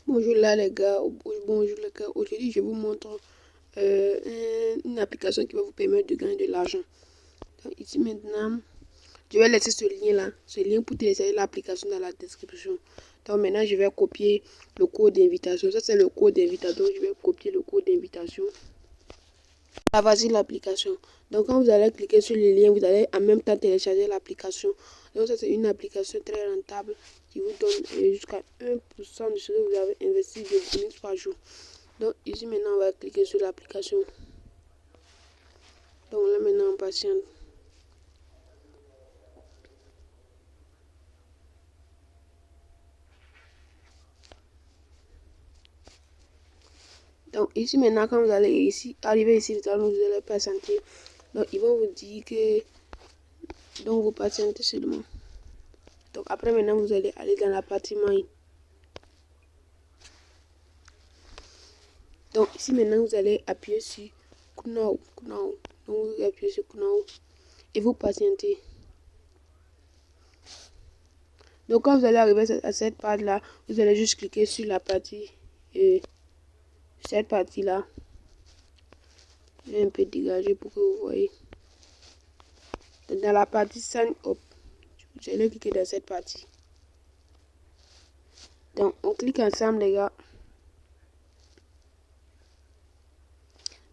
Bonjour là les gars, bonjour les gars. Aujourd'hui je vous montre une application qui va vous permettre de gagner de l'argent. Donc ici maintenant, je vais laisser ce lien pour télécharger l'application dans la description. Donc maintenant je vais copier le code d'invitation. Ça c'est le code d'invitation. Je vais copier le code d'invitation. Ah, voici l'application. Donc quand vous allez cliquer sur le lien, vous allez en même temps télécharger l'application. Donc ça c'est une application très rentable qui vous donne jusqu'à 1% de ce que vous avez investi de bonus par jour. Donc ici maintenant on va cliquer sur l'application. Donc là maintenant on patiente. Donc ici maintenant quand vous allez arriver ici, vous allez patienter. Donc ils vont vous dire que vous patientez seulement. Donc après maintenant vous allez aller dans la partie main. Donc ici maintenant vous allez appuyer sur Kunaou. Donc vous appuyez sur Kunaou et vous patientez. Donc quand vous allez arriver à cette partie là, vous allez juste cliquer sur la partie cette partie là. Je vais un peu dégager pour que vous voyez. Dans la partie sign up, je vais cliquer dans cette partie. Donc on clique ensemble les gars.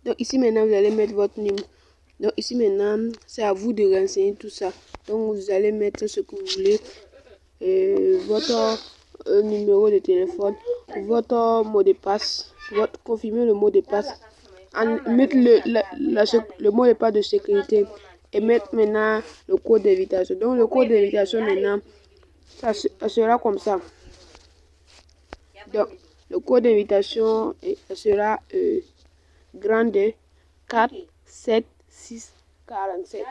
Donc ici maintenant vous allez mettre votre numéro. Donc ici maintenant c'est à vous de renseigner tout ça. Donc vous allez mettre ce que vous voulez. Votre numéro de téléphone, votre mot de passe, confirmer le mot de passe, mettre le mot de passe de sécurité et mettre maintenant le code d'invitation. Donc le code d'invitation maintenant, ça sera comme ça. Donc le code d'invitation sera grande 4 7 6 47.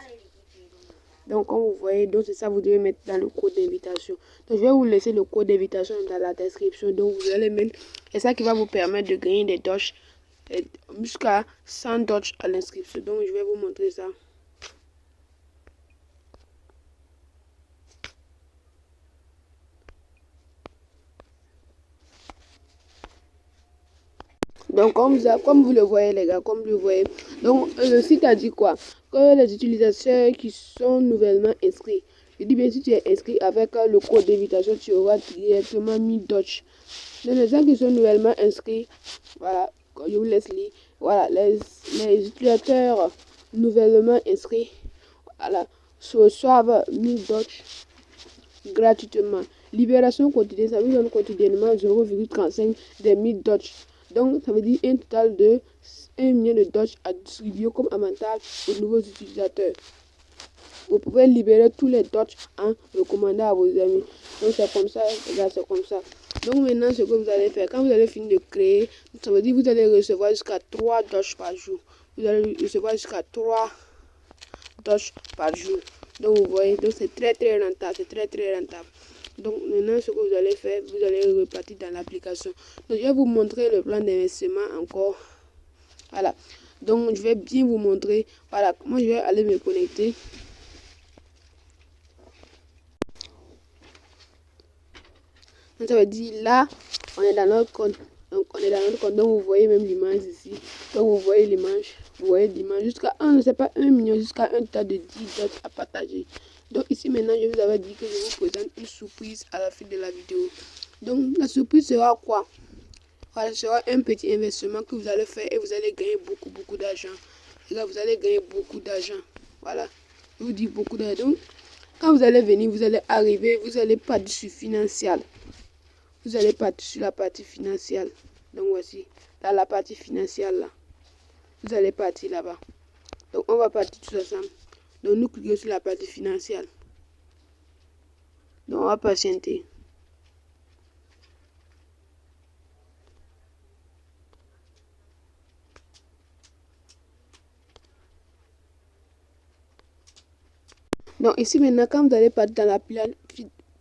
Donc comme vous voyez, donc c'est ça vous devez mettre dans le code d'invitation. Donc je vais vous laisser le code d'invitation dans la description. Donc vous allez mettre, c'est ça qui va vous permettre de gagner des dodges jusqu'à 100 dodges à l'inscription. Donc je vais vous montrer ça. Donc comme vous le voyez les gars, comme vous le voyez, donc le site a dit quoi? Que les utilisateurs qui sont nouvellement inscrits, je dis bien si tu es inscrit avec le code d'invitation, tu auras directement 1000 dodge. Donc les gens qui sont nouvellement inscrits, voilà, je vous laisse lire, voilà, les utilisateurs nouvellement inscrits, voilà, reçoivent 1000 dodge gratuitement. Libération quotidienne, ça vous donne quotidiennement 0,35 des 1000 dodge. Donc, ça veut dire un total de 1 million de dodge à distribuer comme avantage aux nouveaux utilisateurs. Vous pouvez libérer tous les dodge en recommandant à vos amis. Donc, c'est comme ça, regarde, c'est comme ça. Donc, maintenant, ce que vous allez faire, quand vous allez finir de créer, ça veut dire que vous allez recevoir jusqu'à 3 dodge par jour. Vous allez recevoir jusqu'à 3 dodge par jour. Donc, vous voyez, donc c'est très rentable, c'est très rentable. Donc maintenant ce que vous allez faire, vous allez repartir dans l'application. Donc je vais vous montrer le plan d'investissement encore. Voilà. Donc je vais bien vous montrer. Voilà, moi je vais aller me connecter. Donc ça veut dire là, on est dans notre compte. Donc on est dans notre compte. Donc vous voyez même l'image ici. Donc vous voyez l'image. Vous voyez l'image jusqu'à 1, ne sais pas 1 million, jusqu'à un tas de 10 dots à partager. Donc ici maintenant je vous avais dit que je vous présente une surprise à la fin de la vidéo. Donc la surprise sera quoi? Voilà, ce sera un petit investissement que vous allez faire et vous allez gagner beaucoup d'argent. Et là, vous allez gagner beaucoup d'argent. Voilà, je vous dis beaucoup d'argent. Donc, quand vous allez venir, vous allez arriver, vous allez partir sur financial. Vous allez partir sur la partie financière. Donc voici, dans la partie financière là. Vous allez partir là-bas. Donc on va partir tous ensemble. Donc nous cliquons sur la partie financière. Donc on va patienter. Donc ici maintenant, quand vous allez partir dans la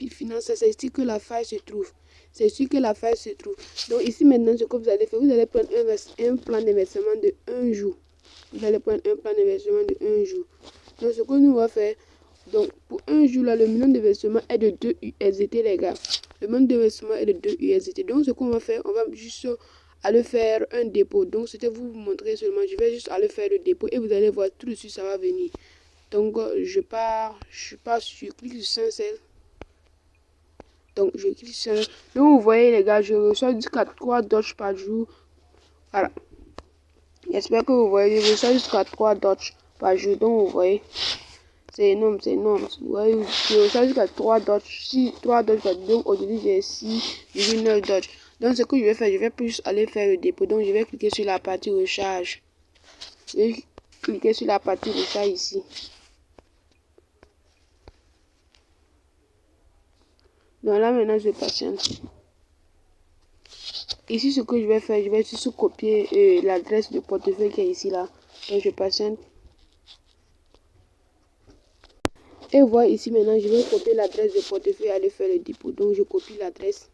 finance, c'est ici que la faille se trouve. C'est ici que la faille se trouve. Donc ici maintenant, ce que vous allez faire, vous allez prendre un plan d'investissement de 1 jour. Vous allez prendre un plan d'investissement de 1 jour. Donc ce que nous allons faire, donc pour 1 jour là, le million d'investissement est de 2 USDT les gars. le montant d'investissement est de 2 USDT. Donc ce qu'on va faire, on va juste aller faire un dépôt. Donc c'était vous montrer seulement, je vais juste aller faire le dépôt et vous allez voir tout de suite ça va venir. Donc je pars sur clic sur 5 cents. Donc je clique sur. Donc vous voyez les gars, je reçois jusqu'à 3 dodge par jour. Voilà. J'espère que vous voyez, je reçois jusqu'à 3 dodge par jour. Donc vous voyez, c'est énorme, c'est énorme. Vous voyez, je reçois jusqu'à 3 dodge. 3 dodge par jour. Donc aujourd'hui j'ai 6,9 dodge. Donc ce que je vais faire, je vais plus aller faire le dépôt. Donc je vais cliquer sur la partie recharge. Je vais cliquer sur la partie recharge ici. Donc là maintenant je patiente. Ici ce que je vais faire, je vais juste copier l'adresse de portefeuille qui est ici là. Donc je patiente. Et voilà ici maintenant je vais copier l'adresse de portefeuille et aller faire le dépôt. Donc je copie l'adresse.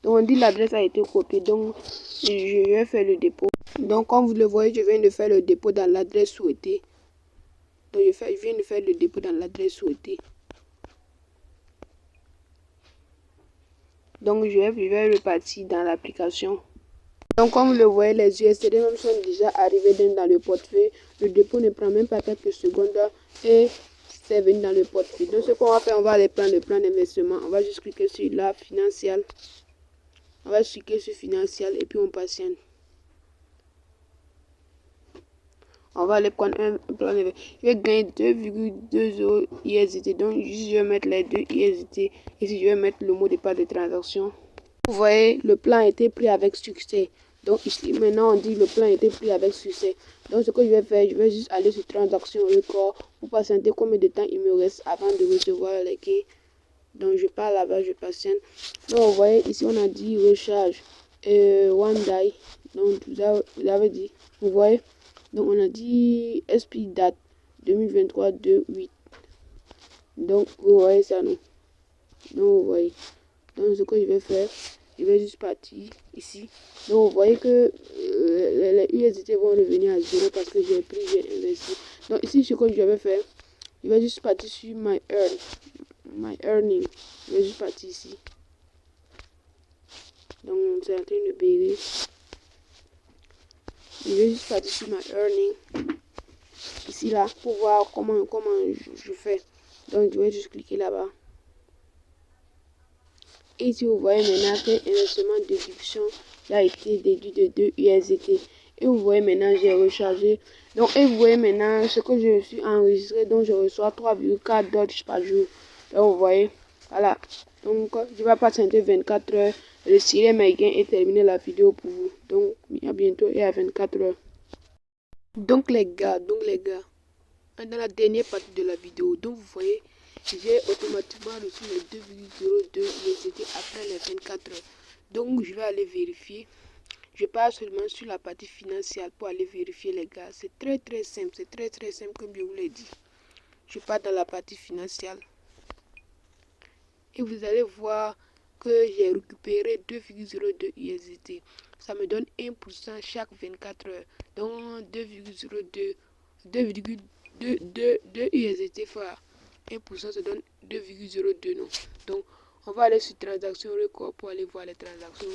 Donc on dit l'adresse a été copiée. Donc je vais faire le dépôt. Donc comme vous le voyez, je viens de faire le dépôt dans l'adresse souhaitée. Donc je viens de faire le dépôt dans l'adresse souhaitée. Donc je vais repartir dans l'application. Donc comme vous le voyez, les USDT même sont déjà arrivés dans le portefeuille. Le dépôt ne prend même pas quelques secondes et c'est venu dans le portefeuille. Donc ce qu'on va faire, on va aller prendre le plan d'investissement. On va juste cliquer sur la financiale. On va cliquer sur financiale et puis on patiente. On va aller prendre un plan d'investissement. Je vais gagner 2,20 USDT. Donc je vais mettre les 2 USDT. Ici je vais mettre le mot de passe de transaction. Vous voyez, le plan a été pris avec succès. Donc ici, maintenant, on dit le plan a été pris avec succès. Donc ce que je vais faire, je vais juste aller sur transaction record pour patienter combien de temps il me reste avant de recevoir les clés. Donc je pars là-bas, je patiente. Donc vous voyez, ici on a dit recharge one day. Donc vous avez dit, vous voyez. Donc on a dit SP date 2023 2/8. Donc vous voyez ça, non? Donc vous voyez. Donc ce que je vais faire, je vais juste partir ici. Donc vous voyez que les USDT vont revenir à 0 parce que j'ai investi. Donc ici ce que je vais faire, je vais juste partir sur my earning. Je vais juste partir ici. Donc c'est en train de payer. Je vais juste partir sur my earning. Ici là pour voir comment je fais. Donc je vais juste cliquer là-bas. Et si vous voyez maintenant que l'investissement de déduction a été déduit de 2 USDT. Et vous voyez maintenant j'ai rechargé. Donc et vous voyez maintenant ce que je suis enregistré. Donc je reçois 3,4 dodge par jour. Donc vous voyez. Voilà. Donc je vais patienter 24 heures. Retirer mes gains et terminer la vidéo pour vous. Donc à bientôt et à 24 heures. Donc les gars, dans la dernière partie de la vidéo, donc vous voyez, j'ai automatiquement reçu les 2,02 USDT après les 24 heures. Donc je vais aller vérifier. Je pars seulement sur la partie financière pour aller vérifier les gars. C'est très simple, c'est très simple comme je vous l'ai dit. Je pars dans la partie financière. Et vous allez voir que j'ai récupéré 2,02 USDT. Ça me donne 1% chaque 24 heures. Donc 2,02 USDT fois 1%, ça donne 2,02 non. Donc on va aller sur transaction record pour aller voir les transactions.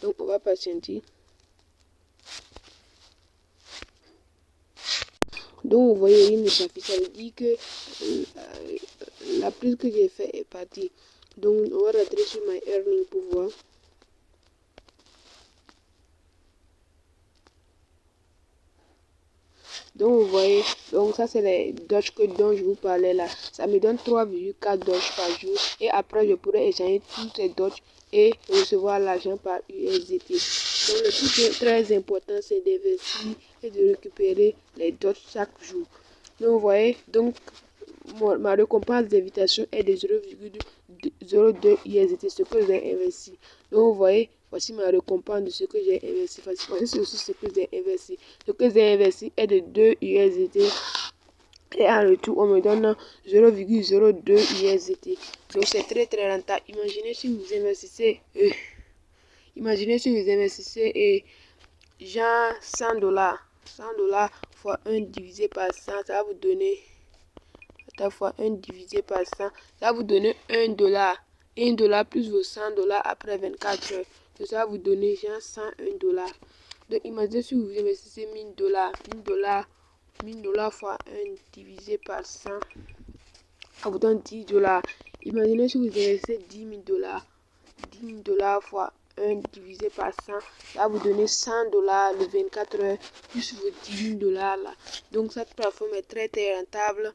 Donc on va patienter. Donc vous voyez, il ne s'affiche, ça veut dire que la prise que j'ai fait est partie. Donc on va rentrer sur my earning pour voir. Donc vous voyez, donc ça c'est les dodge dont je vous parlais là. Ça me donne 3,4 dodge par jour. Et après je pourrais échanger tous ces dodge et recevoir l'argent par USDT. Donc le truc très important c'est d'investir et de récupérer les dodge chaque jour. Donc vous voyez, donc ma récompense d'invitation est de 0,02 USDT, ce que j'ai investi. Donc vous voyez, voici ma récompense de ce que j'ai investi. Voici aussi ce que j'ai investi. Ce que j'ai investi est de 2 USDT. Et en retour, on me donne 0,02 USDT. Donc c'est très rentable. Imaginez si vous investissez, genre 100 $. $100 fois 1 divisé par 100, ça va vous donner fois 1 divisé par 100, ça va vous donner $1. $1 plus vos $100 après 24 heures. Donc ça va vous donner genre $101. Donc imaginez si vous investissez $1000, $1000 fois 1 divisé par 100, ça vous donne $10. Imaginez si vous investissez $10,000, $10,000 fois 1 divisé par 100, ça va vous donner $100 le 24 heures plus vos $10,000 là. Donc cette plateforme est très rentable.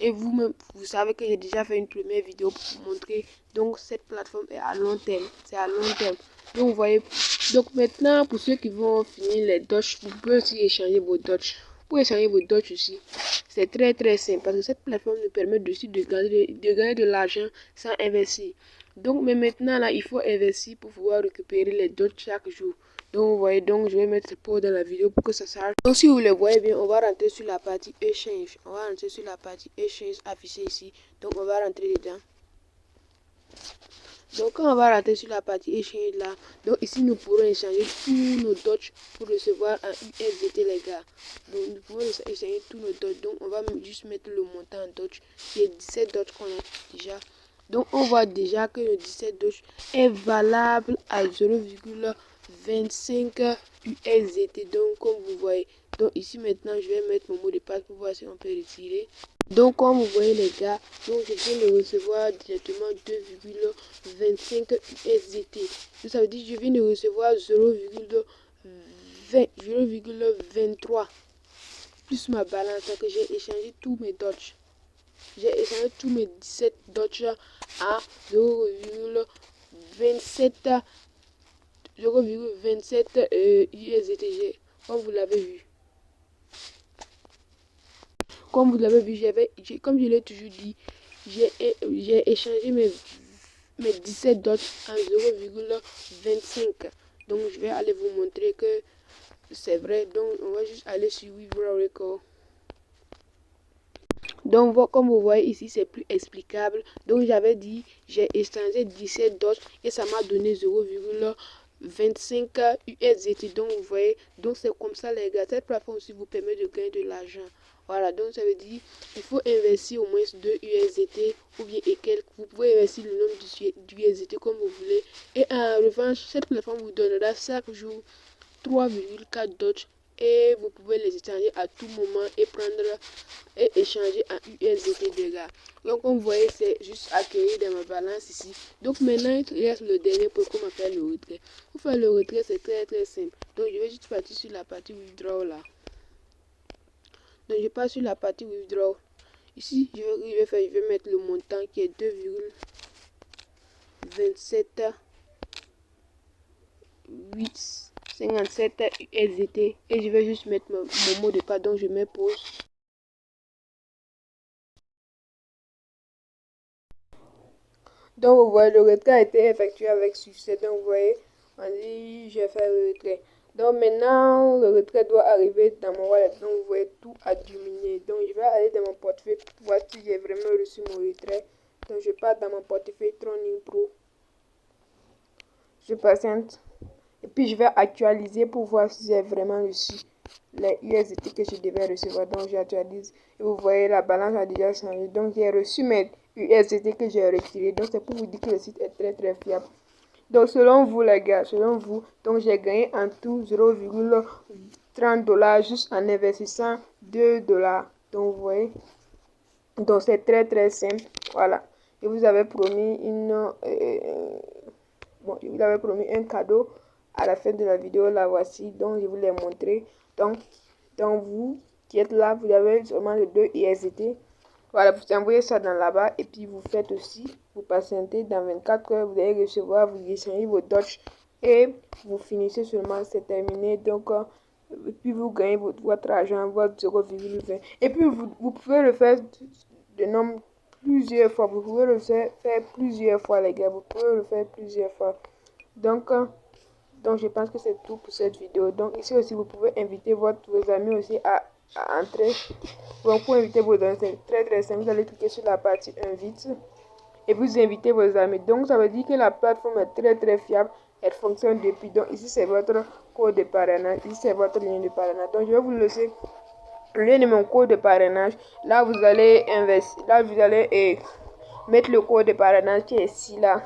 Et vous-même, vous savez que j'ai déjà fait une première vidéo pour vous montrer. Donc cette plateforme est à long terme. C'est à long terme. Donc vous voyez. Donc maintenant, pour ceux qui vont finir les Doge, vous pouvez aussi échanger vos Doge. Vous pouvez échanger vos Doge aussi. C'est très simple parce que cette plateforme nous permet aussi de gagner de l'argent sans investir. Donc mais maintenant là, il faut investir pour pouvoir récupérer les Doge chaque jour. Donc vous voyez, donc je vais mettre pause dans la vidéo pour que ça s'arrête. Donc si vous le voyez bien, on va rentrer sur la partie échange. On va rentrer sur la partie échange affichée ici. Donc on va rentrer dedans. Donc quand on va rentrer sur la partie échange là, donc ici nous pourrons échanger tous nos Doge pour recevoir un USDT les gars. Donc nous pouvons échanger tous nos Doge. Donc on va juste mettre le montant en Doge. C'est 17 Doge qu'on a déjà. Donc on voit déjà que le 17 Doge est valable à 0,25 USDT. Donc comme vous voyez, donc ici maintenant je vais mettre mon mot de passe pour voir si on peut retirer. Donc comme vous voyez les gars, donc je viens de recevoir directement 2,25 USDT. Donc ça veut dire que je viens de recevoir 0,23 plus ma balance que j'ai échangé tous mes Doge. J'ai échangé tous mes 17 Doge à 0,27 USDT, comme vous l'avez vu. Comme vous l'avez vu, comme je l'ai toujours dit, j'ai échangé mes 17 Doge en 0,25. Donc je vais aller vous montrer que c'est vrai. Donc on va juste aller sur Withdraw Record. Donc comme vous voyez ici, c'est plus explicable. Donc j'avais dit, j'ai échangé 17 Doge et ça m'a donné 0,25 USDT. Donc vous voyez, donc c'est comme ça les gars. Cette plateforme aussi vous permet de gagner de l'argent. Voilà, donc ça veut dire il faut investir au moins 2 USDT ou bien et quelques. Vous pouvez investir le nombre d'USDT comme vous voulez. Et en revanche, cette plateforme vous donnera chaque jour 3,4 Doge et vous pouvez les échanger à tout moment et prendre et échanger en USDT les gars. Donc comme vous voyez, c'est juste accueilli dans ma balance ici. Donc maintenant il reste le dernier pour qu'on faire le retrait. Pour faire le retrait, c'est très simple. Donc je vais juste partir sur la partie withdraw là. Donc je passe sur la partie withdraw. Ici je vais mettre le montant qui est 2,27857 USDT et je vais juste mettre mon mot de passe. Donc je mets pause. Donc vous voyez, le retrait a été effectué avec succès. Donc vous voyez, on dit je vais faire le retrait. Donc maintenant le retrait doit arriver dans mon wallet. Donc vous voyez, tout a diminué. Donc je vais aller dans mon portefeuille pour voir si j'ai vraiment reçu mon retrait. Donc je pars dans mon portefeuille Troning Pro. Je patiente. Et puis je vais actualiser pour voir si j'ai vraiment reçu les USDT que je devais recevoir. Donc j'actualise. Et vous voyez, la balance a déjà changé. Donc j'ai reçu mes USDT que j'ai retiré. Donc c'est pour vous dire que le site est très fiable. Donc selon vous les gars, selon vous, donc j'ai gagné en tout 0,30 $ juste en investissant 2 $. Donc vous voyez, donc c'est très simple. Voilà. Je vous avais promis je vous avais promis un cadeau à la fin de la vidéo. La voici. Donc je vous l'ai montré. Donc vous qui êtes là, vous avez seulement les 2 USDT. Voilà, vous envoyez ça dans là-bas et puis vous faites aussi, vous patientez dans 24 heures, vous allez recevoir, vous échangez vos Doge et vous finissez seulement, c'est terminé. Donc, et puis vous gagnez votre argent, votre 0,20. Et puis vous pouvez le faire de nombre plusieurs fois, vous pouvez le faire plusieurs fois les gars, vous pouvez le faire plusieurs fois. Donc je pense que c'est tout pour cette vidéo. Donc ici aussi, vous pouvez inviter vos amis aussi à entrer. Donc pour inviter vos amis, c'est très simple. Vous allez cliquer sur la partie invite et vous invitez vos amis. Donc ça veut dire que la plateforme est très fiable. Elle fonctionne depuis. Donc ici c'est votre code de parrainage. Ici, c'est votre lien de parrainage. Donc, je vais vous laisser le lien de mon code de parrainage. Là, vous allez investir. Là, vous allez mettre le code de parrainage qui est ici, là.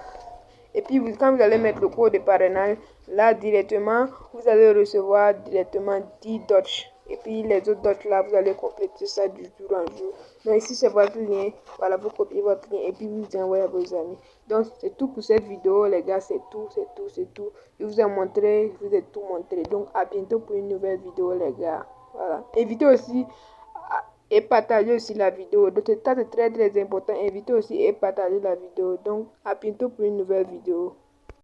Et puis, quand vous allez mettre le code de parrainage, là, directement, vous allez recevoir directement 10 Dodge. Et puis, les autres Dodge, là, vous allez compléter ça du jour en jour. Donc, ici, c'est votre lien. Voilà, vous copiez votre lien et puis vous envoyez à vos amis. Donc, c'est tout pour cette vidéo, les gars. C'est tout. Je vous ai montré, je vous ai tout montré. Donc, à bientôt pour une nouvelle vidéo, les gars. Voilà. Évitez aussi et partagez aussi la vidéo. Donc, c'est très important. Invitez aussi et partagez la vidéo. Donc, à bientôt pour une nouvelle vidéo.